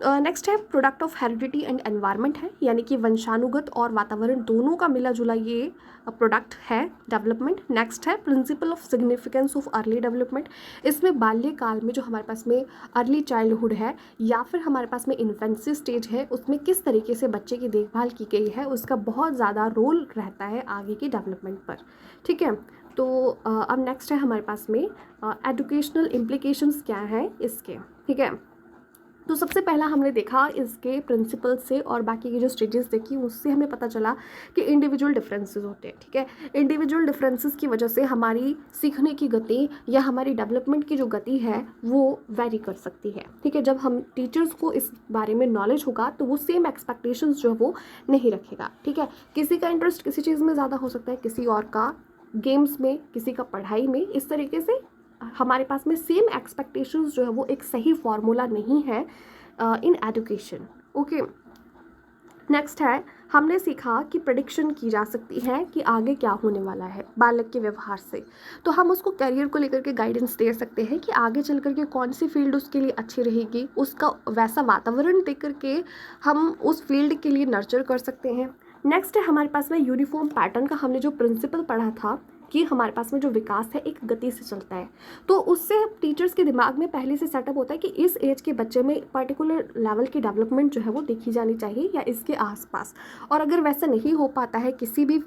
नेक्स्ट है product of heredity and environment है, यानी कि वंशानुगत और वातावरण दोनों का मिला जुला ये प्रोडक्ट है डेवलपमेंट। नेक्स्ट है principle of significance of early development, इसमें बाल्यकाल में जो हमारे पास में अर्ली चाइल्डहुड है या फिर हमारे पास में इन्फेंसी स्टेज है, उसमें किस तरीके से बच्चे की देखभाल की गई है, उसका बहुत ज़्यादा रोल रहता है आगे की डेवलपमेंट पर, ठीक है। तो अब नेक्स्ट है हमारे पास में एजुकेशनल इम्प्लीकेशंस क्या हैं इसके, ठीक है। तो सबसे पहला हमने देखा इसके प्रिंसिपल से, और बाकी की जो स्टेजेस देखी उससे हमें पता चला कि इंडिविजुअल डिफरेंसेस होते हैं, ठीक है। इंडिविजुअल डिफरेंसेस की वजह से हमारी सीखने की गति या हमारी डेवलपमेंट की जो गति है वो वेरी कर सकती है, ठीक है। जब हम टीचर्स को इस बारे में नॉलेज होगा तो वो सेम एक्सपेक्टेशंस जो है वो नहीं रखेगा, ठीक है। किसी का इंटरेस्ट किसी चीज़ में ज़्यादा हो सकता है, किसी और का गेम्स में, किसी का पढ़ाई में। इस तरीके से हमारे पास में सेम एक्सपेक्टेशंस जो है वो एक सही फॉर्मूला नहीं है इन एजुकेशन। ओके, नेक्स्ट है हमने सीखा कि प्रेडिक्शन की जा सकती है कि आगे क्या होने वाला है बालक के व्यवहार से। तो हम उसको करियर को लेकर के गाइडेंस दे सकते हैं कि आगे चल कर के कौन सी फील्ड उसके लिए अच्छी रहेगी, उसका वैसा वातावरण दे करके हम उस फील्ड के लिए नर्चर कर सकते हैं। नेक्स्ट है हमारे पास में यूनिफॉर्म पैटर्न का हमने जो प्रिंसिपल पढ़ा था कि हमारे पास में जो विकास है एक गति से चलता है, तो उससे टीचर्स के दिमाग में पहले से सेटअप होता है कि इस एज के बच्चे में पर्टिकुलर लेवल की डेवलपमेंट जो है वो देखी जानी चाहिए या इसके आसपास। और अगर वैसा नहीं हो पाता है किसी भी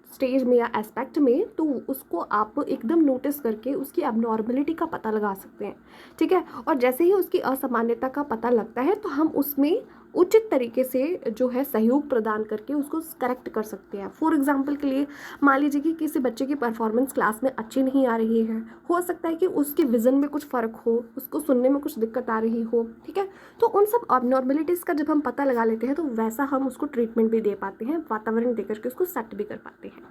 स्टेज में या एस्पेक्ट में, तो उसको आप एकदम नोटिस करके उसकी एबनॉर्मलिटी का पता लगा सकते हैं, ठीक है। और जैसे ही उसकी असामान्यता का पता लगता है तो हम उसमें उचित तरीके से जो है सहयोग प्रदान करके उसको करेक्ट कर सकते हैं। फॉर एग्जांपल के लिए मान लीजिए कि किसी बच्चे की परफॉर्मेंस क्लास में अच्छी नहीं आ रही है, हो सकता है कि उसके विज़न में कुछ फ़र्क हो, उसको सुनने में कुछ दिक्कत आ रही हो, ठीक है। तो उन सब अबनॉर्मलिटीज़ का जब हम पता लगा लेते हैं तो वैसा हम उसको ट्रीटमेंट भी दे पाते हैं, वातावरण देकर के उसको सेट भी कर पाते हैं।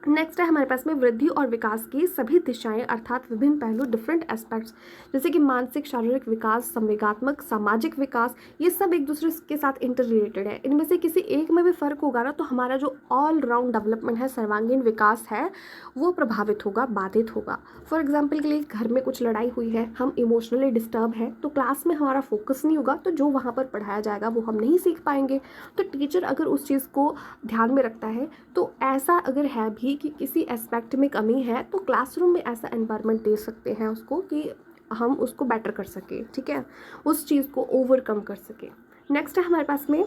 नेक्स्ट है हमारे पास में वृद्धि और विकास की सभी दिशाएं, अर्थात विभिन्न पहलू, डिफरेंट एस्पेक्ट्स, जैसे कि मानसिक, शारीरिक विकास, संवेगात्मक, सामाजिक विकास, ये सब एक दूसरे के साथ इंटर रिलेटेड है। इनमें से किसी एक में भी फ़र्क होगा ना तो हमारा जो ऑल राउंड डेवलपमेंट है, सर्वांगीण विकास है, वो प्रभावित होगा, बाधित होगा। फॉर एग्जाम्पल के लिए घर में कुछ लड़ाई हुई है, हम इमोशनली डिस्टर्ब हैं, तो क्लास में हमारा फोकस नहीं होगा, तो जो वहाँ पर पढ़ाया जाएगा वो हम नहीं सीख पाएंगे। तो टीचर अगर उस चीज़ को ध्यान में रखता है, तो ऐसा अगर है भी कि किसी एस्पेक्ट में कमी है, तो क्लासरूम में ऐसा एनवायरनमेंट दे सकते हैं उसको कि हम उसको बेटर कर सकें, ठीक है, उस चीज़ को ओवरकम कर सकें। नेक्स्ट है हमारे पास में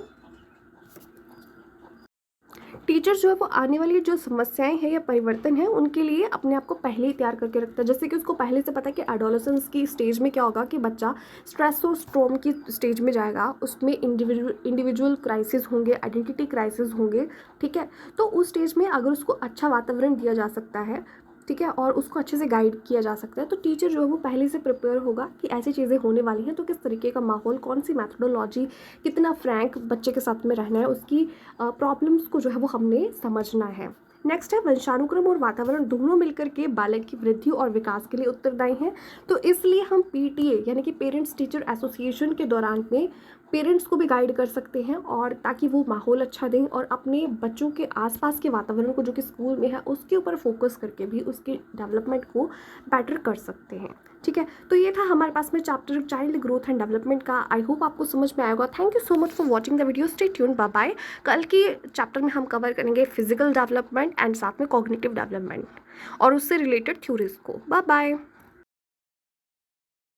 टीचर जो है वो आने वाली जो समस्याएं हैं या परिवर्तन है उनके लिए अपने आप को पहले ही तैयार करके रखता है। जैसे कि उसको पहले से पता है कि एडोलेसेंस की स्टेज में क्या होगा कि बच्चा स्ट्रेस और स्ट्रोम की स्टेज में जाएगा, उसमें इंडिविजुअल क्राइसिस होंगे, आइडेंटिटी क्राइसिस होंगे, ठीक है। तो उस स्टेज में अगर उसको अच्छा वातावरण दिया जा सकता है, ठीक है, और उसको अच्छे से गाइड किया जा सकता है, तो टीचर जो है वो पहले से प्रिपेयर होगा कि ऐसी चीज़ें होने वाली हैं, तो किस तरीके का माहौल, कौन सी मैथडोलॉजी, कितना फ्रैंक बच्चे के साथ में रहना है, उसकी प्रॉब्लम्स को जो है वो हमने समझना है। नेक्स्ट है वंशानुक्रम और वातावरण दोनों मिलकर के बालक की वृद्धि और विकास के लिए उत्तरदायी हैं। तो इसलिए हम PTA यानी कि पेरेंट्स टीचर एसोसिएशन के दौरान में पेरेंट्स को भी गाइड कर सकते हैं, और ताकि वो माहौल अच्छा दें और अपने बच्चों के आसपास के वातावरण को जो कि स्कूल में है उसके ऊपर फोकस करके भी उसके डेवलपमेंट को बेटर कर सकते हैं। ठीक है, तो ये था हमारे पास में chapter child growth and development का। आई होप आपको समझ में आएगा। Thank you so much for watching the video. Stay tune, bye bye. कल की चैप्टर में हम कवर करेंगे फिजिकल डेवलपमेंट एंड साथ में कॉग्निटिव डेवलपमेंट और उससे रिलेटेड थ्योरीज को। Bye bye.